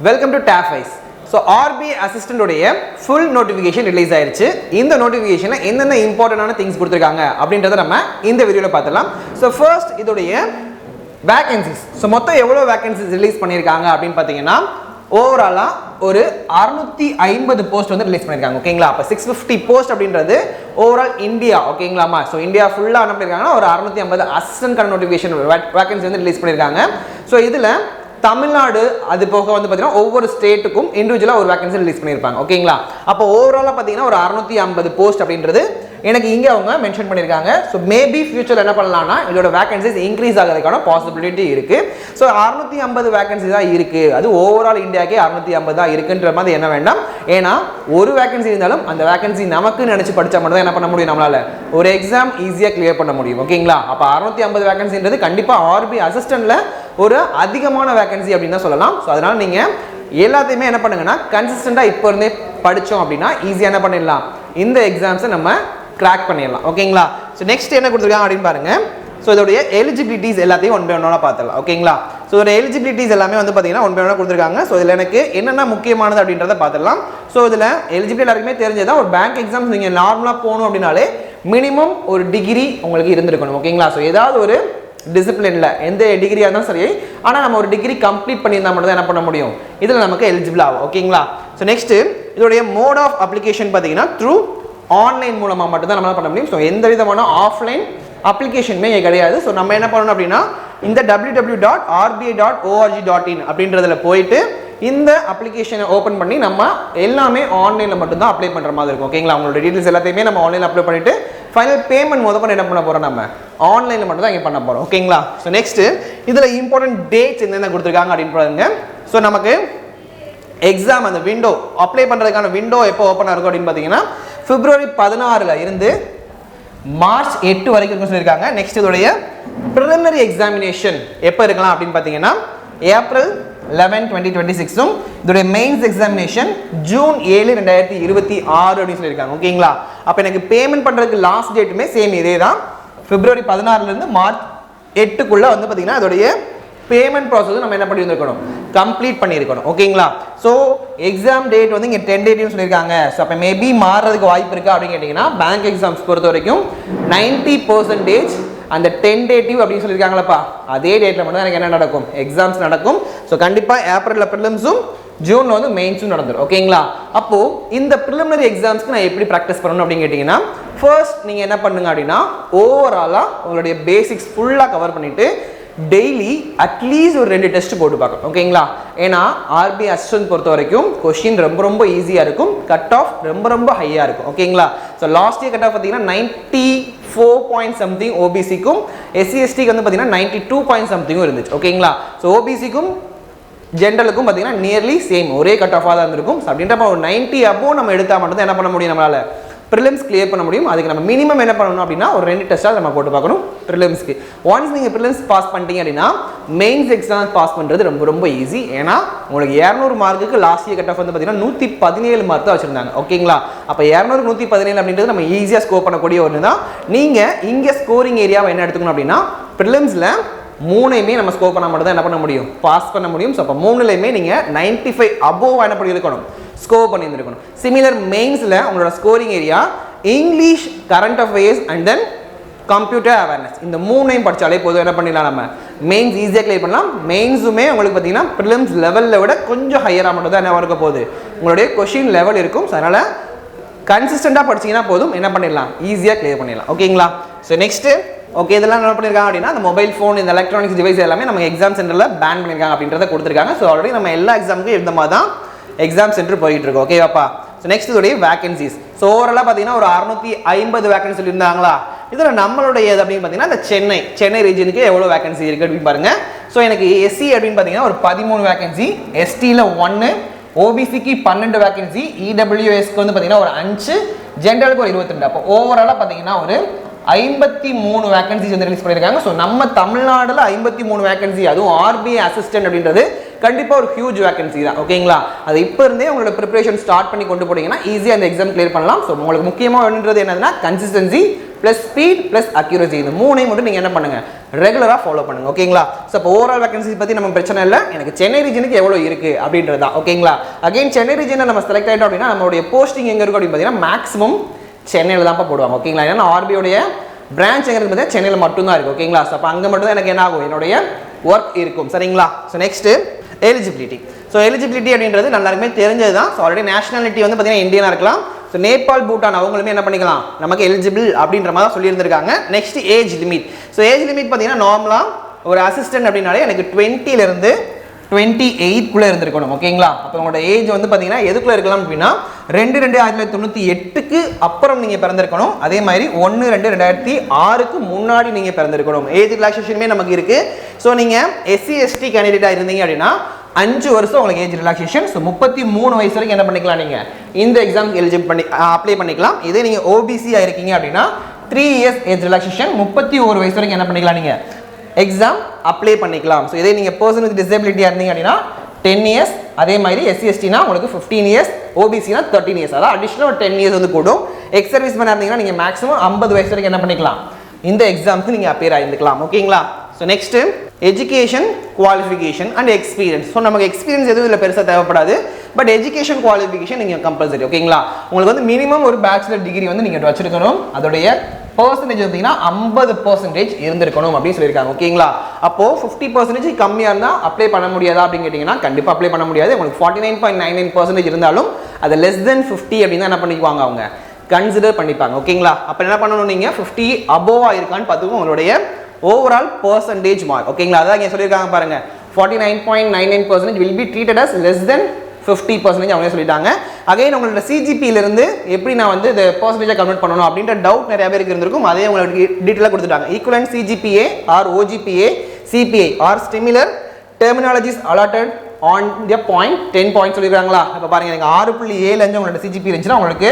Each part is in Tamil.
Welcome to TAFICE. So RBI assistant உடைய full notification release ஆயிருச்சு. இந்த notificationல என்னென்ன இம்பார்ட்டன்டான things கொடுத்திருக்காங்க அப்படின்றத நம்ம இந்த வீடியோல பார்த்தலாம். So first இதோடைய vacancies. So மொத்தம் எவ்வளவு vacancies ரிலீஸ் பண்ணிருக்காங்க அப்படினு பாத்தீங்கன்னா ஓவராலா ஒரு 650 போஸ்ட் வந்து ரிலீஸ் பண்ணிருக்காங்க. ஓகேங்களா? அப்ப 650 போஸ்ட் அப்படின்றது ஓவரால் இந்தியா. ஓகேங்களாமா? சோ இந்தியா ஃபுல்லா என்ன பண்ணிருக்காங்கன்னா ஒரு 650 அசிஸ்டன்ட் கான நோட்டிஃபிகேஷன் வேகன்சி வந்து ரிலீஸ் பண்ணிருக்காங்க. சோ இதுல தமிழ்நாடு அது போக வந்து பாத்தீங்கன்னா ஒவ்வொரு ஸ்டேட்டுக்கும் இண்டிவிஜுவலா ஒரு வேகன்சி ரிலீஸ் பண்ணிருப்பாங்க. ஓகேங்களா? அப்ப ஓவராலா பாத்தீங்கன்னா ஒரு 650 போஸ்ட் அப்படின்றது எனக்கு இங்க அவங்க மென்ஷன் பண்ணிருக்காங்க. சோ மேபி ஃபியூச்சர்ல என்ன பண்ணலாம்னா இதோட வேகன்சிஸ் இன்க்ரீஸ் ஆகிறதுக்கான பாசிபிலிட்டி இருக்கு. சோ 650 வேகன்சி தான் இருக்கு. அது ஓவரால் இந்தியாக்கே 650 தான் இருக்குன்ற மாதிரி என்ன வேண்டாம். ஏன்னா ஒரு வேகன்சி இருந்தாலும் அந்த வேகன்சி நமக்கு நினைச்சு படிச்சா மட்டும் தான் என்ன பண்ண முடியும், நம்மளால ஒரு எக்ஸாம் ஈஸியா கிளியர் பண்ண முடியும். ஓகேங்களா? அப்ப 650 வேகன்சின்றது கண்டிப்பா ஆர்பி அசிஸ்டன்ட்ல ஒரு அதிகமான வேகன்சி அப்படின்னு தான் சொல்லலாம். ஸோ அதனால நீங்க எல்லாத்தையுமே என்ன பண்ணுங்கன்னா கன்சிஸ்டண்டா இப்போ இருந்தே படிச்சோம் அப்படின்னா ஈஸியா என்ன பண்ணிடலாம், இந்த எக்ஸாம்ஸை நம்ம கிராக் பண்ணிடலாம். ஓகேங்களா? ஸோ நெக்ஸ்ட் என்ன கொடுத்துருக்காங்க அப்படின்னு பாருங்க. ஸோ இதோடைய எலிஜிபிலிட்டிஸ் எல்லாத்தையும் ஒன் பை ஒன்னா பார்த்துடலாம். ஓகேங்களா? ஸோ இதோட எலிஜிபிலிட்டிஸ் எல்லாமே வந்து பார்த்தீங்கன்னா ஒன் பை ஒன்னா கொடுத்துருக்காங்க. ஸோ இதில் எனக்கு என்னென்ன முக்கியமானது அப்படின்றத பார்த்துடலாம். ஸோ இதில் எலிஜிபிலிட்டி எல்லாருக்குமே தெரிஞ்சதான் ஒரு பேங்க் எக்ஸாம்ஸ் நீங்கள் நார்மலாக போகணும் அப்படின்னாலே மினிமம் ஒரு டிகிரி உங்களுக்கு இருந்திருக்கணும். ஓகேங்களா? ஸோ ஏதாவது ஒரு டிசிப்ளின்ல எந்த டிகிரியா இருந்தாலும் சரி, ஆனால் நம்ம ஒரு டிகிரி கம்ப்ளீட் பண்ணியிருந்தா மட்டும் தான் என்ன பண்ண முடியும், இதில் நமக்கு எலிஜிபிள் ஆகும். ஓகேங்களா? ஸோ நெக்ஸ்ட் இதோடைய மோட் ஆஃப் அப்ளிகேஷன் பார்த்தீங்கன்னா த்ரூ ஆன்லைன் மூலமாக மட்டும் தான் நம்மளால பண்ண முடியும். ஸோ எந்த விதமான ஆஃப்லைன் அப்ளிகேஷனுமே கிடையாது. ஸோ நம்ம என்ன பண்ணணும் அப்படின்னா இந்த www.rbi.org.in அப்படின்றதுல போயிட்டு இந்த அப்ளிகேஷனை ஓப்பன் பண்ணி நம்ம எல்லாமே ஆன்லைனில் மட்டும்தான் அப்ளை பண்ணுற மாதிரி இருக்கும். ஓகேங்களா? அவங்களோட டீட்டெயில்ஸ் எல்லாத்தையுமே நம்ம ஆன்லைனில் அப்ளை பண்ணிட்டு ஃபைனல் பேமெண்ட் முதல்ல என்ன பண்ண போகிறோம், நம்ம ஆன்லைனில் மட்டும் தான் இங்கே பண்ண போகிறோம். ஓகேங்களா? ஸோ நெக்ஸ்ட் இதில் இம்பார்ட்டன்ட் டேட்ஸ் என்னென்ன கொடுத்துருக்காங்க அப்படின்னு பாருங்க. ஸோ நமக்கு எக்ஸாம் அந்த விண்டோ அப்ளை பண்ணுறதுக்கான விண்டோ எப்போ ஓப்பன் ஆகும் அப்படின்னு பார்த்தீங்கன்னா February 16 இருந்து March 8 வரைக்கும் சொல்லியிருக்காங்க. நெக்ஸ்ட் இதோடைய preliminary எக்ஸாமினேஷன் எப்போ இருக்கலாம் அப்படின்னு பார்த்தீங்கன்னா April 11, 2026 இதோடைய மெயின்ஸ் எக்ஸாமினேஷன் June 7, 2026 அப்படின்னு சொல்லியிருக்காங்க. ஓகேங்களா? அப்போ எனக்கு பேமெண்ட் பண்ணுறதுக்கு லாஸ்ட் டேட்டுமே சேம் இதே தான். February 16 இருந்து March 8 வந்து பார்த்தீங்கன்னா அதோடைய பேமெண்ட் ப்ராசஸ் நம்ம என்ன பண்ணியிருக்கணும், கம்ப்ளீட் பண்ணியிருக்கணும். ஓகேங்களா? ஸோ எக்ஸாம் டேட் வந்து இங்கே 10 டேட்னு சொல்லியிருக்காங்க. ஸோ அப்போ மேபி மாறுறதுக்கு வாய்ப்பு இருக்கா அப்படின்னு கேட்டிங்கன்னா பேங்க் எக்ஸாம்ஸ் பொறுத்த வரைக்கும் 90% அந்த 10 டேட்டிவ் அப்படின்னு சொல்லியிருக்காங்களப்பா, அதே டேட்டில் மட்டும் தான் எனக்கு என்ன நடக்கும், எக்ஸாம்ஸ் நடக்கும். ஸோ கண்டிப்பாக ஏப்ரலில் ப்ரிலிம்ஸும் ஜூனில் வந்து மெயின்ஸும் நடந்துடும். ஓகேங்களா? அப்போது இந்த ப்ரிலிமினரி எக்ஸாம்ஸ்க்கு நான் எப்படி ப்ராக்டிஸ் பண்ணணும் அப்படின்னு கேட்டிங்கன்னா ஃபர்ஸ்ட் நீங்கள் என்ன பண்ணுங்க அப்படின்னா ஓவராலாக உங்களுடைய பேசிக்ஸ் ஃபுல்லாக கவர் பண்ணிவிட்டு டெய்லி அட்லீஸ்ட் ஒரு 2 டெஸ்ட் போட்டு பார்க்கணும். ஓகேங்களா? ஏன்னா ஆர்பி அசிஸ்டன்ட் பொறுத்த வரைக்கும் கொஸ்டின் ரொம்ப ஈஸியாக இருக்கும், கட் ஆஃப் ரொம்ப ஹையாக இருக்கும். ஓகேங்களா? So last year cut off பார்த்தீங்கன்னா 94 பாயிண்ட் சம்திங் ஓபிசிக்கும், எஸ்சிஎஸ்டிக்கு வந்து பார்த்தீங்கன்னா 92 பாயிண்ட் சம்திங்கும் இருந்துச்சு. ஓகேங்களா? ஸோ ஓபிசிக்கும் ஜென்ரலுக்கும் பார்த்தீங்கன்னா நியர்லி சேம் ஒரே கட் ஆஃபாக தான் இருந்திருக்கும். அப்படின்றப்ப ஒரு 90 above நம்ம எடுத்தால் மட்டும் தான் என்ன பண்ண முடியும், நம்மளால ப்ரிலிம்ஸ் கிளியர் பண்ண முடியும். அதுக்கு நம்ம மினிமம் என்ன பண்ணணும் அப்படின்னா ஒரு 2 டெஸ்ட்டாக நம்ம போட்டு பார்க்கணும் ப்ரிலிம்ஸ்க்கு. ஒன்ஸ் நீங்கள் ப்ரிலிம்ஸ் பாஸ் பண்ணிட்டீங்க அப்படின்னா மெயின்ஸ் எக்ஸாம் பாஸ் பண்ணுறது ரொம்ப ஈஸி. ஏன்னா உங்களுக்கு 200 மார்க்குக்கு லாஸ்ட் இயர் கட் ஆஃப் வந்து பார்த்தீங்கன்னா 117 மார்க் தான் வச்சுருந்தாங்க. ஓகேங்களா? அப்போ 200 117 அப்படின்றது நம்ம ஈஸியாக ஸ்கோர் பண்ணக்கூடிய ஒன்று தான். நீங்கள் இங்கே ஸ்கோரிங் ஏரியாவை என்ன எடுத்துக்கணும் அப்படின்னா ப்ரிலிம்ஸில் 3ஐயுமே நம்ம ஸ்கோர் பண்ணால் மட்டும் தான் என்ன பண்ண முடியும், பாஸ் பண்ண முடியும். ஸோ அப்போ 3லையுமே நீங்கள் 95 above என்ன பண்ணியிருக்கணும், ஸ்கோர் பண்ணியிருக்கணும். சிமிலர் மெயின்ஸில் உங்களோட scoring area English, current affairs and then computer awareness, இந்த 3ஐயும் படித்தாலே போதும் என்ன பண்ணிடலாம், நம்ம மெயின்ஸ் ஈஸியாக கிளியர் பண்ணலாம். மெயின்ஸுமே உங்களுக்கு பார்த்தீங்கன்னா ப்ரிலிம்ஸ் லெவலில் விட கொஞ்சம் ஹையராக மட்டும் தான் என்ன இருக்க போகுது, உங்களுடைய கொஷின் லெவல் இருக்கும். ஸோ அதனால் கன்சிஸ்டண்டாக படிச்சிங்கன்னா போதும், என்ன பண்ணிடலாம், ஈஸியாக கிளியர் பண்ணிடலாம். ஓகேங்களா? ஸோ நெக்ஸ்ட்டு ஓகே இதெல்லாம் என்ன பண்ணியிருக்காங்க அப்படின்னா அந்த மொபைல் ஃபோன், இந்த எலக்ட்ரானிக்ஸ் டிவைஸ் எல்லாமே நம்ம எக்ஸாம் சென்டரில் பேன் பண்ணியிருக்காங்க அப்படின்றத கொடுத்துருக்காங்க. ஸோ ஆல்ரெடி நம்ம எல்லா எக்ஸாமுக்கும் இந்த மாதிரி தான் எக்ஸாம் சென்டர் போயிட்டு இருக்கோம். ஓகேவாப்பா? ஸோ நெக்ஸ்ட் இதோடைய வேகன்சிஸ். ஸோ ஓவராலாக பார்த்தீங்கன்னா ஒரு 650 வேகன்சி சொல்லியிருந்தாங்களா, இதில் நம்மளுடைய இது அப்படின்னு பார்த்தீங்கன்னா இந்த சென்னை ரீஜனுக்கு எவ்வளோ வேகன்சி இருக்குது அப்படின்னு பாருங்க. ஸோ எனக்கு எஸ்சி அப்படின்னு பார்த்தீங்கன்னா ஒரு 13 வேகன்சி, எஸ்டியில் 1, ஓபிசிக்கு 12 வேகன்சி, இடபிள்யூஎஸ்க்கு வந்து பார்த்தீங்கன்னா ஒரு 5, ஜென்ரலுக்கு ஒரு 22. அப்போ ஓவராலாக பார்த்தீங்கன்னா ஒரு 53 வேகன்சிஸ் வந்து ரிலீஸ் பண்ணியிருக்காங்க. ஸோ நம்ம தமிழ்நாடுல 53 வேகன்சி, அதுவும் ஆர்பிஐ அசிஸ்டன்ட் அப்படின்றது கண்டிப்பாக ஒரு ஹியூஜ் வேகன்சி தான். ஓகேங்களா? அது இப்போ இருந்தே உங்களோட ப்ரிப்பரேஷன் ஸ்டார்ட் பண்ணி கொண்டு போனீங்கன்னா ஈஸியாக அந்த எக்ஸாம் கிளியர் பண்ணலாம். ஸோ உங்களுக்கு முக்கியமாக வேணுன்றது என்னதுன்னா consistency plus speed plus accuracy, இந்த மூணையும் மட்டும் நீங்கள் என்ன பண்ணுங்கள், ரெகுலராக ஃபாலோ பண்ணுங்கள். ஓகேங்களா? ஸோ இப்போ ஓவரால் வேகன்சி பற்றி நம்ம பிரச்சனை இல்லை, எனக்கு சென்னை ரீஜனுக்கு எவ்வளோ இருக்குது அப்படின்றது தான். ஓகேங்களா? அகைன் சென்னை ரீஜனை நம்ம செலக்ட் ஆகிட்டோம் அப்படின்னா நம்மளுடைய போஸ்டிங் எங்கே இருக்கும் அப்படின்னு பார்த்தீங்கன்னா மேக்ஸிமம் சென்னையில் தான் போடுவாங்க. ஓகேங்களா? ஏன்னா ஆர்பியோடைய பிரான்ச் எங்கே இருக்குது பார்த்தீங்கன்னா சென்னையில் மட்டும்தான் இருக்குது. ஓகேங்களா? ஸோ அப்போ அங்கே மட்டும் தான் எனக்கு என்ன ஆகும், என்னுடைய ஒர்க் இருக்கும். சரிங்களா? So next eligibility. So eligibility அப்படின்றது எல்லாருக்குமே தெரிஞ்சது தான். ஸோ ஆல்ரெடி நேஷனாலிட்டி வந்து பார்த்தீங்கன்னா இந்தியனாக இருக்கலாம். ஸோ நேபாள் பூட்டான் அவங்களுமே என்ன பண்ணிக்கலாம், நமக்கு எலிஜிபிள் அப்படின்ற மாதிரி தான் சொல்லியிருந்திருக்காங்க. Next age limit. So age limit பார்த்தீங்கன்னா நார்மலாக ஒரு அசிஸ்டன்ட் அப்படின்னாலே எனக்கு 20லேருந்து 28க்குள்ளே இருந்திருக்கணும். ஓகேங்களா? அப்போ உங்களோட ஏஜ் வந்து பார்த்தீங்கன்னா எதுக்குள்ளே இருக்கலாம் அப்படின்னா 2/2/1998க்கு அப்புறம் நீங்கள் பிறந்திருக்கணும். அதே மாதிரி 1/2/2006க்கு முன்னாடி நீங்கள் பிறந்திருக்கணும். ஏஜ் ரிலாக்ஸேஷனுமே நமக்கு இருக்குது. ஸோ நீங்கள் SC ST கேண்டிடேட்டாக இருந்தீங்க அப்படின்னா 5 வருஷம் உங்களுக்கு ஏஜ் ரிலாக்ஸேஷன். ஸோ 33 வயசு வரைக்கும் என்ன பண்ணிக்கலாம், நீங்கள் இந்த எக்ஸாமுக்கு எலிஜிபிள் பண்ணி அப்ளை பண்ணிக்கலாம். இதே நீங்கள் ஓபிசியாக இருக்கீங்க அப்படின்னா 3 இயர்ஸ் ஏஜ் ரிலாக்ஸேஷன், 31 வயசு வரைக்கும் என்ன பண்ணிக்கலாம், நீங்கள் எக்ஸாம் அப்ளை பண்ணிக்கலாம். ஸோ இதே நீங்கள் பர்சன் வித் டிசபிலிட்டியாக இருந்தீங்க அப்படின்னா 10 இயர்ஸ், அதே மாதிரி SC STனா உங்களுக்கு 15 இயர்ஸ், ஓபிசினா 13 இயர்ஸ், அதாவது அடிஷனல் ஒரு 10 இயர்ஸ் வந்து கூடும். எக்ஸ் சர்வீஸ் மேனாக இருந்தீங்கன்னா நீங்கள் மேக்ஸிமம் 50 வயசு வரைக்கும் என்ன பண்ணிக்கலாம், இந்த எக்ஸாமுக்கு நீங்கள் அப்பியர் ஆகிருந்துக்கலாம். ஓகேங்களா? So next education qualification and experience. So நமக்கு எக்ஸ்பீரியன்ஸ் எதுவும் இதில் பெருசாக தேவைப்படாது, பட் எஜுகேஷன் குவாலிஃபிகேஷன் நீங்கள் கம்பல்சரி. ஓகேங்களா? உங்களுக்கு வந்து மினிமம் ஒரு பேச்சுலர் டிகிரி வந்து நீங்கள் வச்சிருக்கணும். அதோடைய பர்சன்டேஜ் பார்த்தீங்கன்னா 50% இருந்திருக்கணும் அப்படின்னு சொல்லியிருக்காங்க. ஓகேங்களா? அப்போது 50% கம்மியாக இருந்தால் அப்ளை பண்ண முடியாதா அப்படின்னு கேட்டிங்கன்னா கண்டிப்பாக அப்ளை பண்ண முடியாது. உங்களுக்கு 49.99% இருந்தாலும் அது லெஸ் தென் 50 அப்படின்னு தான் என்ன பண்ணிக்குவாங்க, அவங்க கன்சிடர் பண்ணிப்பாங்க. ஓகேங்களா? அப்போ என்ன பண்ணணும், நீங்கள் 50 அபோவாக இருக்கான்னு பார்த்துக்கோங்க உங்களுடைய ஓவரால் பர்சன்டேஜ் மார்க். ஓகேங்களா? அதான் இங்கே சொல்லியிருக்காங்க பாருங்க, 49.99% will be treated as less than 50% அவங்க சொல்லிட்டாங்க. அகைன் உங்களோட சிஜிபியிலிருந்து எப்படி நான் வந்து இந்த பர்சன்டேஜை கன்வெர்ட் பண்ணணும் அப்படின்ற டவுட் நிறைய பேருக்கு இருந்திருக்கும். அதே உங்களுக்கு டீட்டெயிலாக கொடுத்துட்டாங்க. Equivalent CGPA or OGPA CPI or similar terminologies allotted on the point 10 point சொல்லியிருக்காங்களா? இப்போ பாருங்க, எனக்கு 6.75 உங்களோட சிஜிபி இருந்துச்சுன்னா உங்களுக்கு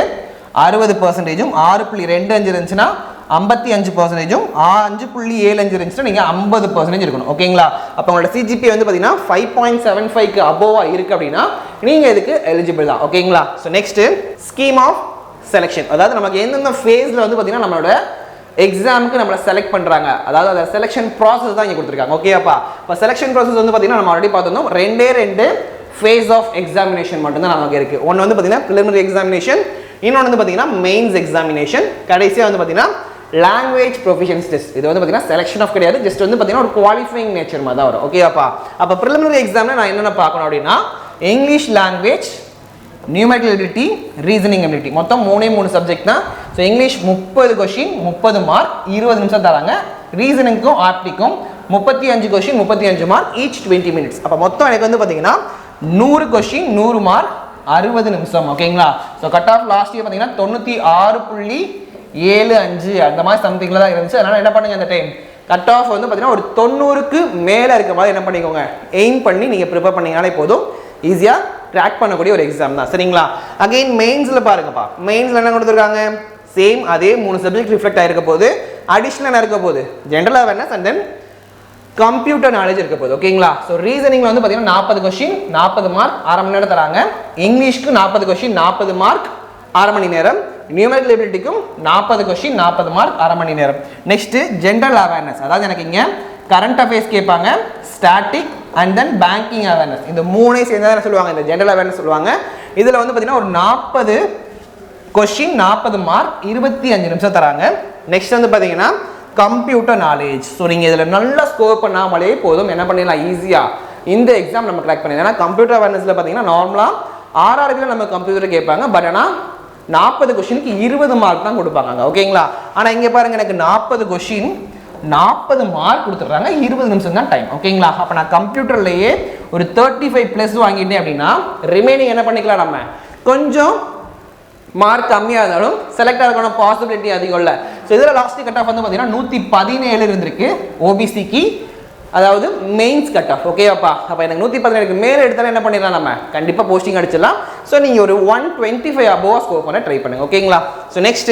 60%, 6.25 இருந்துச்சுன்னா 55%, 5.75 இருந்துச்சுன்னா நீங்கள் 50% இருக்கணும். ஓகேங்களா? அப்போ உங்களோட சிஜிபி வந்து பார்த்தீங்கன்னா 5.75க்கு அபோவாக இருக்குது அப்படின்னா நீங்கள் இதுக்கு எலிஜிபிள் தான். ஓகேங்களா? So next scheme of selection, அதாவது நமக்கு எந்தெந்த ஃபேஸில் வந்து பார்த்தீங்கன்னா நம்மளோட எக்ஸாமுக்கு நம்மளை செலக்ட் பண்ணுறாங்க, அதாவது அந்த செலெக்ஷன் ப்ராசஸ் தான் இங்கே கொடுத்துருக்காங்க. ஓகேப்பா? இப்போ செலெக்ஷன் ப்ராசஸ் வந்து பார்த்தீங்கன்னா நம்ம ஆல்ரெடி பார்த்துருந்தோம், 2 ஃபேஸ் ஆஃப் எக்ஸாமினேஷன் மட்டும்தான் நமக்கு இருக்குது. ஒன்று வந்து பார்த்தீங்கன்னா ப்ரிலிமினரி எக்ஸாமினேஷன், இன்னொன்று வந்து பார்த்தீங்கன்னா மெயின்ஸ் எக்ஸாமினேஷன், கடைசியாக வந்து பார்த்தீங்கன்னா லாங்குவேஜ் ப்ரொஃபிஷியன்சி டெஸ்ட். இது வந்து பார்த்தீங்கன்னா செலெக்ஷன் ஆஃப் கிடையாது, ஜஸ்ட் வந்து பார்த்தீங்கன்னா ஒரு குவாலிஃபைங் நேச்சர் மாதிரி தான் வரும். ஓகேப்பா? அப்போ ப்ரிலிமினரி எக்ஸாமில் நான் என்னென்ன பார்க்கணும் அப்படின்னா English language, numerical ability, reasoning ability, மொத்தம் 3 சப்ஜெக்ட் தான். ஸோ இங்கிலீஷ் 30 கொஷின் 30 மார்க் 20 நிமிஷம் தராங்க. ரீசனிங்க்கும் ஆர்டிக்கும் 35 கொஷின் 35 மார்க் ஈச் 20 மினிட்ஸ். அப்போ மொத்தம் எனக்கு வந்து பார்த்தீங்கன்னா 100 கொஷின் 100 மார்க் 60 நிமிஷம். ஓகேங்களா? So cut off last year பார்த்தீங்கன்னா 96.75 அந்த மாதிரி சம்திங்கில் தான் இருந்துச்சு. அதனால் என்ன பண்ணுங்க, அந்த டைம் கட் ஆஃப் வந்து பார்த்தீங்கன்னா ஒரு 90க்கு மேலே இருக்க மாதிரி என்ன பண்ணிக்கோங்க, எய்ம் பண்ணி நீங்கள் ப்ரிப்பேர் பண்ணிங்கனாலே போதும், ஈஸியாக ட்ராக் பண்ணக்கூடிய ஒரு எக்ஸாம் தான். சரிங்களா? அகைன் மெயின்ஸில் பாருங்கப்பா, மெயின்ஸில் என்ன கொடுத்துருக்காங்க, சேம் அதே 3 சப்ஜெக்ட் ரிஃப்ளெக்ட் ஆகிருக்க போது, அடிஷ்னல் என்ன இருக்க போது, general awareness and then computer knowledge இருக்க போது. ஓகேங்களா? ஸோ ரீசனிங்கில் வந்து பார்த்தீங்கன்னா 40 கொஷின் 40 மார்க் 1/2 மணி நேரம் தராங்க. இங்கிலீஷ்க்கு 40 கொஷின் 40 மார்க் 1/2 மணி நேரம். நியூமெரிக்கல் எபிலிட்டிக்கும் 40 கொஷின் 40 மார்க் 1/2 மணி நேரம். நெக்ஸ்ட் ஜென்ரல் அவேர்னஸ், அதாவது எனக்கு இங்கே கரண்ட் அஃபேர்ஸ் கேட்பாங்க, static and then banking awareness, இந்த 3 சேர்ந்து என்ன சொல்லுவாங்க, இந்த ஜென்ரல் அவேர்னஸ் சொல்லுவாங்க. இதில் வந்து பார்த்தீங்கன்னா ஒரு 40 கொஷின் 40 மார்க் 25 நிமிஷம் தராங்க. நெக்ஸ்ட் வந்து பார்த்தீங்கன்னா கம்ப்யூட்டர் நாலேஜ். ஸோ நீங்கள் இதில் நல்லா ஸ்கோர் பண்ணாமலே போதும், என்ன பண்ணிடலாம், ஈஸியாக இந்த எக்ஸாம் நம்ம கிராக் பண்ணிடலாம். ஏன்னா கம்ப்யூட்டர் அவேர்னஸில் பார்த்தீங்கன்னா நார்மலாக 6 நம்ம கம்ப்யூட்டர் கேட்பாங்க, பட் ஆனால் 40 கொஷினுக்கு 20 மார்க் தான் கொடுப்பாங்க. ஓகேங்களா? ஆனால் இங்கே பாருங்கள், எனக்கு 40 கொஷின் 40 மார்க் கொடுத்துட்றாங்க, 20 நிமிஷம் தான் டைம். ஓகேங்களா? அப்போ நான் கம்ப்யூட்டர்லேயே ஒரு 35+ வாங்கிட்டேன் அப்படின்னா ரிமைனிங் என்ன பண்ணிக்கலாம், நம்ம கொஞ்சம் மார்க் கம்மியாக இருந்தாலும் செலக்ட் ஆகிறதுக்கான பாசிபிலிட்டி அதிகம் இல்லை. ஸோ இதில் லாஸ்ட் கட் ஆஃப் வந்து பார்த்தீங்கன்னா 117 இருந்திருக்கு ஓபிசிக்கு, அதாவது மெயின்ஸ் கட் ஆஃப். ஓகேவாப்பா? அப்போ எனக்கு 117க்கு மேலே எடுத்தாலும் என்ன பண்ணிடலாம், நம்ம கண்டிப்பாக போஸ்டிங் அடிச்சிடலாம். ஸோ நீங்கள் ஒரு 125 அபோவ் ஸ்கோர் பண்ண ட்ரை பண்ணுங்க. ஓகேங்களா? So next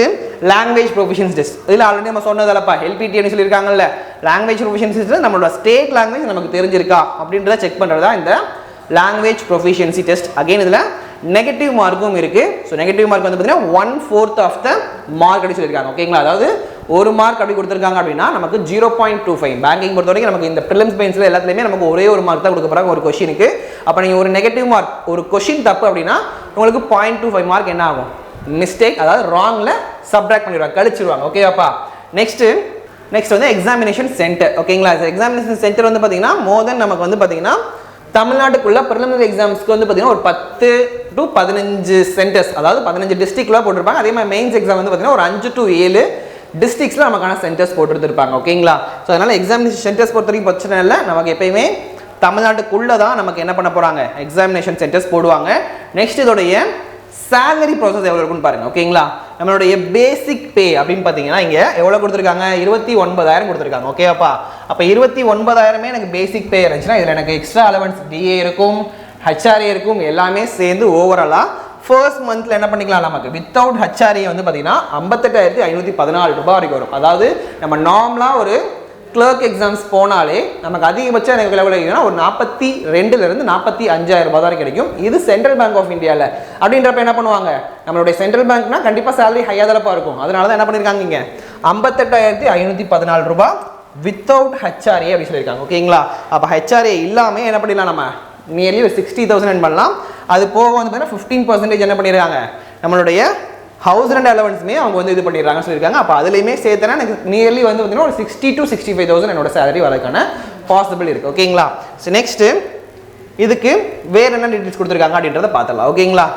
language proficiency test. இதில் ஆல்ரெடி நம்ம சொன்னதல்லப்பா, எல்பிடின்னு சொல்லியிருக்காங்கல்ல, லாங்குவேஜ் ப்ரொஃபிஷியன்சி டெஸ்ட் நம்மளோட ஸ்டேட் லாங்குவேஜ் நமக்கு தெரிஞ்சிருக்கா அப்படின்றத செக் பண்ணுறது தான் இந்த லாங்குவேஜ் ப்ரொஃபிஷியன்சி டெஸ்ட். அகைன் இதில் நெகட்டிவ் மார்க்கும் இருக்குது. ஸோ நெகட்டிவ் மார்க் வந்து பார்த்தீங்கன்னா 1/4 ஆஃப் த மார்க் அப்படி சொல்லியிருக்காங்க. ஓகேங்களா? அதாவது ஒரு மார்க் அப்படி கொடுத்துருக்காங்க அப்படின்னா நமக்கு 0.25. பேங்கிங் பொறுத்த வரைக்கும் நமக்கு இந்த ப்ரிலிம்ஸ் மெயின்ஸ்ல எல்லாத்துலயுமே நமக்கு ஒரே ஒரு மார்க் தான் கொடுக்க போறாங்க ஒரு கொஸ்டினுக்கு. அப்ப நீங்க ஒரு நெகட்டிவ் மார்க், ஒரு கொஸ்டின் தப்பு அப்படின்னா உங்களுக்கு 0.25 மார்க் என்ன ஆகும்? மிஸ்டேக், அதாவது ராங்ல சப்ட்ராக்ட் பண்ணிடுவாங்க, கழிச்சிருவாங்க. ஓகேவாப்பா? நெக்ஸ்ட் வந்து எக்ஸாமினேஷன் சென்டர். ஓகேங்களா? எக்ஸாமினேஷன் சென்டர் வந்து பாத்தீங்கன்னா மோர் தென் நமக்கு வந்து பாத்தீங்கன்னா தமிழ்நாட்டுக்குள்ள பிரிலிமினரி எக்ஸாம்ஸ்க்கு வந்து பாத்தீங்கன்னா ஒரு 10 to 15 சென்டர்ஸ், அதாவது 15 டிஸ்ட்ரிக்ட்ல போட்டிருப்பாங்க. அதே மாதிரி மெயின்ஸ் எக்ஸாம் வந்து பாத்தீங்கன்னா ஒரு 5 to 7 டிஸ்ட்ரிக்ட்ஸ்ல நமக்கான சென்டர்ஸ் போட்டுருப்பாங்க. ஓகேங்களா? ஸோ அதனால எக்ஸாமினேஷன் சென்டர்ஸ் பொறுத்த வரைக்கும் பிரச்சனை இல்லை. நமக்கு எப்பயுமே தமிழ்நாட்டுக்குள்ள தான் நமக்கு என்ன பண்ண போறாங்க? எக்ஸாமினேஷன் சென்டர்ஸ் போடுவாங்க. நெக்ஸ்ட் இதோடைய salary process எவ்வளவு இருக்குன்னு பாருங்க. ஓகேங்களா? நம்மளுடைய பேசிக் பே அப்படின்னு பாத்தீங்கன்னா இங்க எவ்வளவு கொடுத்திருக்காங்க? 29,000 கொடுத்திருக்காங்க. ஓகேவாப்பா? அப்ப 29,000 எனக்கு பேசிக் பே இருந்துச்சுன்னா இதுல எனக்கு எக்ஸ்ட்ரா அலவன்ஸ் டிஏ இருக்கும், ஹெச்ஆர்ஏ இருக்கும், எல்லாமே சேர்ந்து ஓவராலா ஃபர்ஸ்ட் மந்த்ல என்ன பண்ணிக்கலாம்? நமக்கு வித்தவுட் ஹெச்ஆர்ஏ வந்து பாத்தீங்கன்னா 58,514 ரூபாய் வரைக்கும் வரும். அதாவது நம்ம நார்மலா ஒரு கிளர்க் எக்ஸாம்ஸ் போனாலே நமக்கு அதிகபட்சம் எனக்கு எவ்வளவு கிடைக்கும்னா ஒரு 42,000 இருந்து 45,000 ரூபாய் வரை கிடைக்கும். இது சென்ட்ரல் பேங்க் ஆஃப் இந்தியாவில். அப்படின்றப்ப என்ன பண்ணுவாங்க? நம்மளுடைய சென்ட்ரல் பேங்க்னா கண்டிப்பா சேலரி ஹையா தரப்பா இருக்கும். அதனால தான் என்ன பண்ணிருக்காங்க இங்க 58,514 ரூபாய் வித்தவுட் ஹெச்ஆர்ஏ அப்படி சொல்லியிருக்காங்க. ஓகேங்களா? அப்ப ஹெச்ஆர்ஏ இல்லாம என்ன பண்ணிடலாம்? நம்ம நியர்லி ஒரு 60,000 பண்ணலாம். அது போக வந்து பார்த்தீங்கன்னா 15% என்ன பண்ணிடுறாங்க? நம்மளுடைய ஹவுஸ் ரெண்ட் அலவன்ஸுமே அவங்க வந்து இது பண்ணிடுறாங்கன்னு சொல்லியிருக்காங்க. அப்போ அதுலேயுமே சேர்த்தனா எனக்கு நியர்லி வந்து பார்த்தீங்கன்னா ஒரு 60,000 to 65,000 என்னோட சேலரி வரதுக்கான பாசிபிள் இருக்குது. ஓகேங்களா? ஸோ நெக்ஸ்ட்டு இதுக்கு வேறு என்ன டீட்டெயில்ஸ் கொடுத்துருக்காங்க அப்படின்றத பார்த்துடலாம். ஓகேங்களா?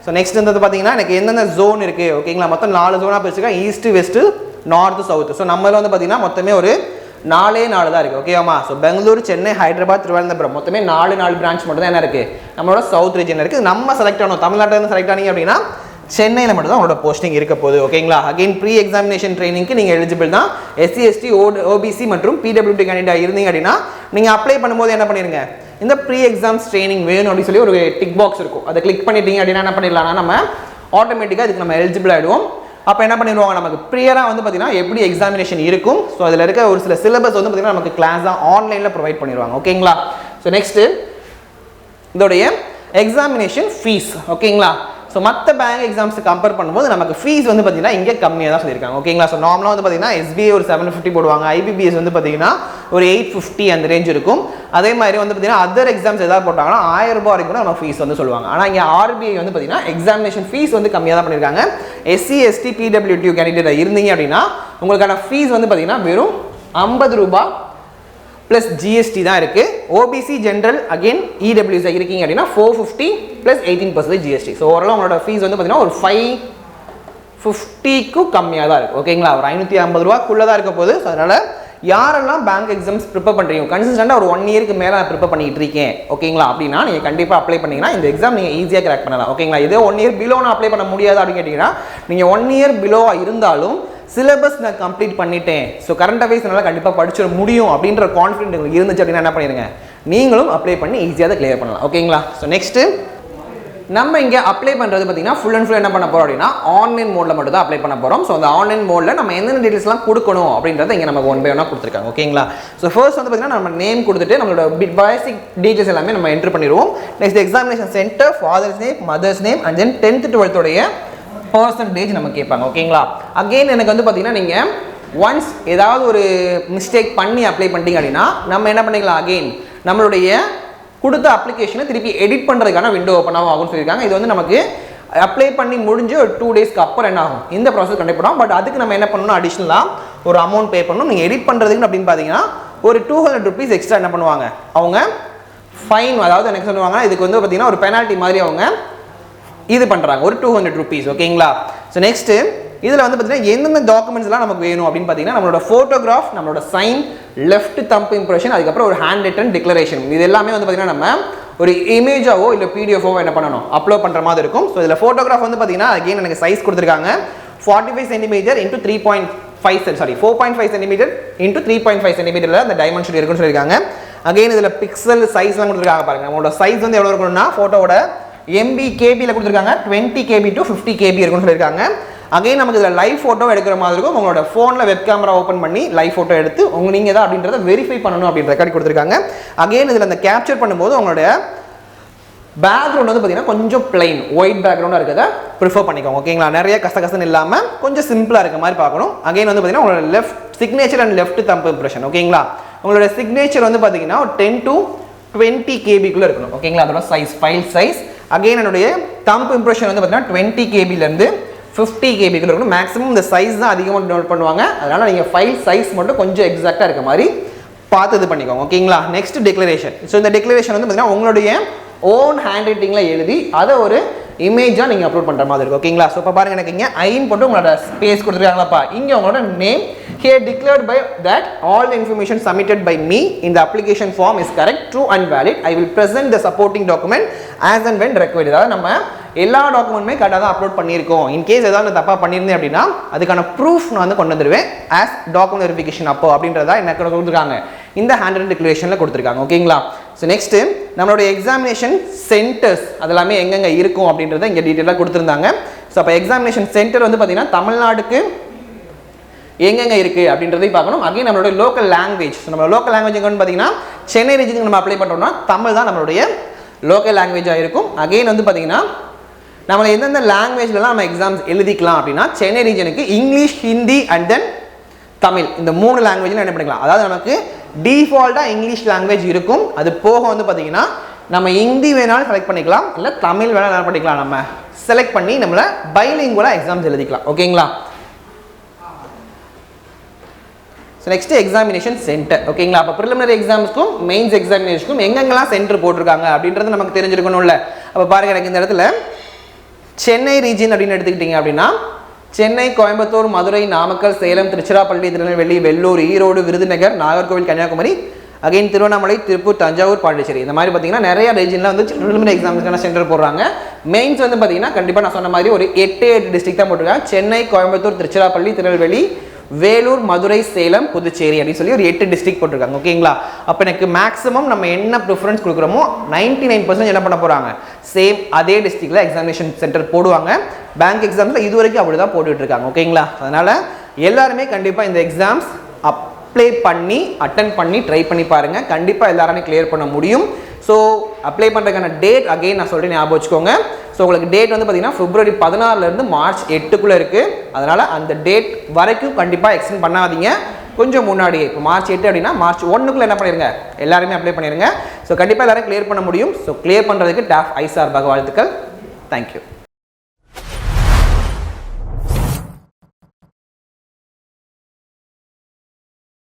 ஸோ நெக்ஸ்ட் வந்து பார்த்தீங்கன்னா எனக்கு எந்தெந்த ஜோன் இருக்குது. ஓகேங்களா? மொத்தம் 4 ஜோனாக பிரிச்சுருக்கேன், east west north south. So நம்மள வந்து பார்த்தீங்கன்னா மொத்தமே ஒரு 4 தான் இருக்குது. ஓகேவாமா? ஸோ பெங்களூர், சென்னை, ஹைதராபாத், திருவனந்தபுரம் மொத்தமே 4 பிரான்ச் மட்டும் தான் என்ன இருக்குது நம்மளோட சவுத் ரீஜனில் இருக்குது. நம்ம செலக்ட் ஆனோம் தமிழ்நாட்டில் செலக்ட் ஆனீங்க அப்படின்னா சென்னையில் மட்டும் தான் உங்களோட போஸ்டிங் இருக்க போகுது. ஓகேங்களா? அகைன் ப்ரீ எக்ஸாமினேஷன் ட்ரைனிங்க்கு நீங்கள் எலிஜிபிள் தான். எஸ்சி எஸ்டி ஓபிசி மற்றும் பிடபிள்யூடி கேண்டிடேட் இருந்தீங்க அப்படின்னா நீங்கள் அப்ளை பண்ணும்போது என்ன பண்ணிடுங்க? இந்த ப்ரீ எக்ஸாம்ஸ் ட்ரைனிங் வேணும் அப்படின்னு சொல்லி ஒரு டிக் பாக்ஸ் இருக்கும், அதை கிளிக் பண்ணிட்டீங்க அப்படின்னா என்ன பண்ணிடலாம்னா நம்ம ஆட்டோமேட்டிக்காக இதுக்கு நம்ம எலிஜிபிள் ஆகிடுவோம். அப்போ என்ன பண்ணிடுவாங்க? நமக்கு ப்ரியராக வந்து பார்த்தீங்கன்னா எப்படி எக்ஸாமினேஷன் இருக்கும், ஸோ அதில் இருக்க ஒரு சில சிலபஸ் வந்து பார்த்தீங்கன்னா நமக்கு கிளாஸாக ஆன்லைனில் ப்ரொவைட் பண்ணிடுவாங்க. ஓகேங்களா? ஸோ நெக்ஸ்ட்டு இதோடைய எக்ஸாமினேஷன் ஃபீஸ். ஓகேங்களா? ஸோ மற்ற பேங்க் எக்ஸாம்ஸ் கம்பேர் பண்ணும்போது நமக்கு ஃபீஸ் வந்து பார்த்தீங்கன்னா இங்கே கம்மியாக தான் சொல்லியிருக்காங்க. ஓகேங்களா? ஸோ நார்மலாக வந்து பார்த்தீங்கன்னா எஸ்பிஐ ஒரு 750 போடுவாங்க, ஐபிபிஎஸ் வந்து பார்த்தீங்கன்னா ஒரு 850 அந்த ரேஞ்ச் இருக்கும். அதே மாதிரி வந்து பார்த்தீங்கன்னா அதர் எக்ஸாம்ஸ் ஏதாவது போட்டாங்கன்னா 1000 ரூபாய் வரைக்கும் கூட நம்ம ஃபீஸ் வந்து சொல்லுவாங்க. ஆனால் இங்கே ஆர்பிஐ வந்து பார்த்தீங்கன்னா எக்ஸாமினேஷன் ஃபீஸ் வந்து கம்மியாக தான் பண்ணியிருக்காங்க. எஸ்சி எஸ்டி பிடபிள்யூடி கேண்டிடேட் இருந்தீங்க அப்படின்னா உங்களுக்கான ஃபீஸ் வந்து பார்த்தீங்கன்னா வெறும் 50 ரூபாய் ப்ளஸ் ஜிஎஸ்டி தான் இருக்குது. ஓபிசி ஜென்ரல் அகெயின் இடபிள்யூஎஸ் இருக்கீங்க அப்படின்னா 450 ப்ளஸ் 18% ஜிஎஸ்டி. ஸோ ஓவரால் உங்களோட ஃபீஸ் வந்து பார்த்தீங்கன்னா ஒரு 550க்கு கம்மியாக தான் இருக்குது. ஓகேங்களா? ஒரு 550 ரூபாக்குள்ளே தான் இருக்க போகுது. ஸோ அதனால் யாரெல்லாம் பேங்க் எக்ஸாம்ஸ் ப்ரிப்பேர் பண்ணுறீங்க, கன்சிஸ்டண்டாக ஒரு 1 இயருக்கு மேலே நான் ப்ரிப்பேர் பண்ணிட்டு இருக்கேன் ஓகேங்களா அப்படின்னா நீங்கள் கண்டிப்பாக அப்ளை பண்ணிங்கன்னா இந்த எக்ஸாம் நீங்கள் ஈஸியாக கிராக் பண்ணலாம். ஓகேங்களா? இதே 1 இயர் பிலோ நான் அப்ளை பண்ண முடியாது அப்படின்னு கேட்டிங்கன்னா நீங்கள் 1 இயர் பிலோவாக இருந்தாலும் சிலபஸ் நான் கம்ப்ளீட் பண்ணிட்டேன், ஸோ கரண்ட் அஃபேர்ஸ் என்னால் கண்டிப்பாக படிச்சிட முடியும் அப்படின்ற கான்ஃபிடென்ட் உங்களுக்கு இருந்துச்சு அப்படின்னா என்ன பண்ணிடுங்க? நீங்களும் அப்ளை பண்ணி ஈஸியாக தான் கிளியர் பண்ணலாம். ஓகேங்களா? ஸோ நெக்ஸ்ட்டு நம்ம இங்கே அப்ளை பண்ணுறது பார்த்தீங்கன்னா ஃபுல் அண்ட் ஃபுல் என்ன பண்ண போகிறோம் அப்படின்னா ஆன்லைன் மோடில் மட்டும் தான் அப்ளை பண்ண போகிறோம். ஸோ அந்த ஆன்லைன் மோடில் நம்ம என்னென்ன டீட்டெயில்ஸ்லாம் கொடுக்கணும் அப்படின்றத இங்கே நமக்கு 1 by 1 கொடுத்துருக்காங்க. ஓகேங்களா? ஸோ ஃபர்ஸ்ட் வந்து பார்த்தீங்கன்னா நம்ம நேம் கொடுத்துட்டு நம்மளோட பேசிக் டீட்டெயில்ஸ் எல்லாமே நம்ம என்ட்ரு பண்ணிடுவோம். Next examination centre, father's name, mothers name and then 10th 12th percentage நம்ம கேட்பாங்க. ஓகேங்களா? அகெயின் எனக்கு வந்து பார்த்தீங்கன்னா நீங்கள் ஒன்ஸ் ஏதாவது ஒரு மிஸ்டேக் பண்ணி அப்ளை பண்ணிட்டீங்க அப்படின்னா நம்ம என்ன பண்ணிக்கலாம்? அகெயின் நம்மளுடைய கொடுத்த அப்ளிகேஷனை திருப்பி எடிட் பண்ணுறதுக்கான விண்டோ ஓப்பன் ஆகும்னு சொல்லியிருக்காங்க. இது வந்து நமக்கு அப்ளை பண்ணி முடிஞ்சு ஒரு 2 டேஸ்க்கு அப்புறம் என்ன ஆகும்? இந்த ப்ராசஸ் கண்டிப்பாக. பட் அதுக்கு நம்ம என்ன பண்ணணும்? அடிஷ்னலாக ஒரு அமௌண்ட் பே பண்ணணும். நீங்கள் எடிட் பண்ணுறதுக்கு அப்படின்னு பார்த்தீங்கன்னா ஒரு 200 rupees எக்ஸ்ட்ரா என்ன பண்ணுவாங்க அவங்க ஃபைன், அதாவது எனக்கு சொல்லுவாங்கன்னா இதுக்கு வந்து பார்த்தீங்கன்னா ஒரு பெனால்ட்டி மாதிரி அவங்க இது பண்ணுறாங்க, ஒரு 200 rupees. ஓகேங்களா? ஸோ நெக்ஸ்ட்டு இதில் வந்து பார்த்தீங்கன்னா எந்தெந்த டாக்குமெண்ட்ஸ்லாம் நமக்கு வேணும் அப்படின்னு பார்த்தீங்கன்னா நம்மளோட ஃபோட்டோகிராஃப், நம்மளோட சைன், லெஃப்ட் தம்ப் இம்ப்ரெஷன், அதுக்கப்புறம் ஒரு ஹேண்ட் ரிட்டன் டிக்ளரேஷன். இது எல்லாமே வந்து பார்த்தீங்கன்னா நம்ம ஒரு இமேஜாவோ இல்லை பிடிஎஃபோ என்ன பண்ணணும்? அப்லோட் பண்ணுற மாதிரி இருக்கும். ஸோ இதில் ஃபோட்டோகிராஃப் வந்து பார்த்தீங்கன்னா அகெயின் எனக்கு சைஸ் கொடுத்துருக்காங்க 45 cm into 4.5 cm into 3.5 cm அந்த டைமென்ஷன் இருக்குன்னு சொல்லியிருக்காங்க. அகெயின் இதில் பிக்சல் சைஸ்லாம் கொடுத்துருக்காங்க பாருங்க. நம்மளோட சைஸ் வந்து எவ்வளோ இருக்கணும்னா ஃபோட்டோவோட MB KBயில் கொடுத்துருக்காங்க 20 KB to 50 KB இருக்குன்னு சொல்லியிருக்காங்க. அகைன் நமக்கு இதில் லைவ் ஃபோட்டோ எடுக்கிற மாதிரி இருக்கும். உங்களோட ஃபோனில் வெப் கேமரா ஓப்பன் பண்ணி லைவ் ஃபோட்டோ எடுத்து நீங்கள் தான் அப்படின்றத வெரிஃபை பண்ணணும் அப்படின்ற ரெக்கார்ட் கொடுத்துருக்காங்க. அகைன் இதில் அந்த கேப்சர் பண்ணும்போது உங்களோட பேக்ரவுண்ட் வந்து பார்த்தீங்கன்னா கொஞ்சம் பிளைன் ஒயிட் பேக்ரவுண்டாக இருக்கிறத ப்ரிஃபர் பண்ணிக்கோங்க ஓகேங்களா. நிறைய கசகசன்னு இல்லாமல் கொஞ்சம் சிம்பிளாக இருக்க மாதிரி பார்க்கணும். அகைன் வந்து பார்த்தீங்கன்னா உங்களோட left signature and left thumb impression ஓகேங்களா. உங்களோட சிக்னேச்சர் வந்து பார்த்தீங்கன்னா 10 to 20 KB இருக்கணும் ஓகேங்களா. அதோட சைஸ் ஃபைல் சைஸ். அகைன் என்னுடைய தம்ப் இம்ப்ரெஷன் வந்து பார்த்தீங்கன்னா 20 KB - 50 KB இருக்கணும். மேக்ஸிமம் இந்த சைஸ் தான் அதிகமாக நோட் பண்ணுவாங்க. அதனால நீங்கள் ஃபைல் சைஸ் மட்டும் கொஞ்சம் எக்ஸாக்டாக இருக்க மாதிரி பார்த்து இது பண்ணிக்கோங்க ஓகேங்களா. Next declaration. ஸோ இந்த டிக்ளரேஷன் வந்து பார்த்தீங்கன்னா உங்களுடைய ஓன் ஹேண்ட் ரைட்டிங்கில் எழுதி அதை ஒரு இமேஜாக நீங்கள் அப்லோட் பண்ணுற மாதிரி இருக்கும் ஓகேங்களா. ஸோ இப்போ பாருங்க எனக்கு இங்கே ஐன் போட்டு உங்களோட ஸ்பேஸ் கொடுத்துருக்காங்களாப்பா. இங்கே உங்களோட name here declared by that all the information submitted by me in the application form is correct, true and valid. I will present the supporting document as and when required. அதாவது நம்ம எல்லா டாக்குமெண்ட்டுமே கரெக்டாக தான் அப்லோட் பண்ணியிருக்கோம். இன்கேஸ் ஏதாவது தப்பாக பண்ணியிருந்தேன் அப்படின்னா அதுக்கான ப்ரூஃப் நான் வந்து கொண்டு வந்துடுவேன் ஆஸ் டாக்குமெண்ட் வெரிஃபிகேஷன் அப்போ அப்படின்றதா எனக்கு கொடுத்துருக்காங்க இந்த ஹேண்ட் ரைட்டிங் டிக்ளரேஷனில் கொடுத்துருக்காங்க ஓகேங்களா. ஸோ நெக்ஸ்ட்டு நம்மளோட எக்ஸாமினேஷன் சென்டர்ஸ் அதெல்லாமே எங்கெங்கே இருக்கும் அப்படின்றத இங்கே டீட்டெயிலாக கொடுத்துருந்தாங்க. ஸோ அப்போ எக்ஸாமினேஷன் சென்டர் வந்து பார்த்தீங்கன்னா தமிழ்நாடுக்கு எங்கெங்கே இருக்குது அப்படின்றதையும் பார்க்கணும். அகைன் நம்மளோட லோக்கல் லாங்குவேஜ். ஸோ நம்ம லோக்கல் லாங்குவேஜ் எங்கன்னு பார்த்தீங்கன்னா சென்னை ரீஜனுக்கு நம்ம அப்ளை பண்ணுறோம்னா தமிழ் தான் நம்மளுடைய லோக்கல் லாங்குவேஜாக இருக்கும். அகைன் வந்து பார்த்தீங்கன்னா நம்ம எந்தெந்த லாங்குவேஜ்லாம் நம்ம எக்ஸாம்ஸ் எழுதிக்கலாம் அப்படின்னா சென்னை ரீஜனுக்கு English, Hindi and then Tamil இந்த 3 லாங்குவேஜில் என்ன பண்ணிக்கலாம். அதாவது நமக்கு டிஃபால்ட்டாக இங்கிலீஷ் லாங்குவேஜ் இருக்கும். அது போக வந்து பார்த்தீங்கன்னா நம்ம ஹிந்தி வேணாலும் செலக்ட் பண்ணிக்கலாம், இல்லை தமிழ் வேணாலும் என்ன பண்ணிக்கலாம் நம்ம செலக்ட் பண்ணி நம்மளை பைலிங்குவலாக எக்ஸாம்ஸ் எழுதிக்கலாம் ஓகேங்களா. ஸோ நெக்ஸ்ட் எக்ஸாமினேஷன் சென்டர் ஓகேங்களா. அப்போ ப்ரிலிமினரி எக்ஸாம்ஸ்க்கும் மெயின்ஸ் எக்ஸாமினேஷனுக்கும் எங்கெங்கெல்லாம் சென்டர் போட்டிருக்காங்க அப்படின்றது நமக்கு தெரிஞ்சிருக்கணும்ல. அப்போ பாருங்க எனக்கு இந்த இடத்துல சென்னை ரீஜன் அப்படின்னு எடுத்துக்கிட்டீங்க அப்படின்னா சென்னை, கோயம்புத்தூர், மதுரை, நாமக்கல், சேலம், திருச்சிராப்பள்ளி, திருநெல்வேலி, வெள்ளூர், ஈரோடு, விருதுநகர், நாகர்கோவில், கன்னியாகுமரி, அகைன் திருவண்ணாமலை, திருப்பூர், தஞ்சாவூர், பாண்டிச்சேரி இந்த மாதிரி பார்த்தீங்கன்னா நிறைய ரீஜனில் வந்து ப்ரிலிமினரி எக்ஸாம்ஸ்க்கான சென்டர் போடுறாங்க. மெயின்ஸ் வந்து பார்த்தீங்கன்னா கண்டிப்பாக நான் சொன்ன மாதிரி ஒரு 8 டிஸ்ட்ரிக்ட் தான் போட்டிருக்காங்க. சென்னை, கோயம்புத்தூர், திருச்சிராப்பள்ளி, திருநெல்வேலி, வேலூர், மதுரை, சேலம், புதுச்சேரி அப்படின்னு சொல்லி ஒரு 8 டிஸ்ட்ரிக்ட் போட்டிருக்காங்க ஓகேங்களா. அப்போ எனக்கு மேக்ஸிமம் நம்ம என்ன ப்ரிஃபரன்ஸ் கொடுக்குறோமோ 99% என்ன பண்ண போகிறாங்க சேம் அதே டிஸ்ட்ரிக்டில் எக்ஸாமினேஷன் சென்டர் போடுவாங்க. பேங்க் எக்ஸாம்ஸில் இது வரைக்கும் அப்படி தான் போட்டுட்டு இருக்காங்க ஓகேங்களா. அதனால் எல்லாருமே கண்டிப்பாக இந்த எக்ஸாம்ஸ் அப்ளை பண்ணி அட்டன் பண்ணி ட்ரை பண்ணி பாருங்கள். கண்டிப்பாக எல்லாருமே கிளியர் பண்ண முடியும். ஸோ அப்ளை பண்ணுறதுக்கான டேட் அகைன் நான் சொல்கிறேன் ஞாபகம் வச்சுக்கோங்க. ஸோ உங்களுக்கு டேட் வந்து பார்த்தீங்கன்னா February 16 மார்ச் 8 இருக்குது. அதனால் அந்த டேட் வரைக்கும் கண்டிப்பாக எக்ஸ்டெண்ட் பண்ணாதீங்க. கொஞ்சம் முன்னாடியே இப்போ மார்ச் 8 அப்படின்னா மார்ச் 1 என்ன பண்ணிடுங்க எல்லாருமே அப்ளை பண்ணிடுங்க. ஸோ கண்டிப்பாக எல்லாரும் கிளியர் பண்ண முடியும். ஸோ கிளியர் பண்ணுறதுக்கு டாஃப் ஐ சார்பாக வாழ்த்துக்கள். தேங்க்யூ.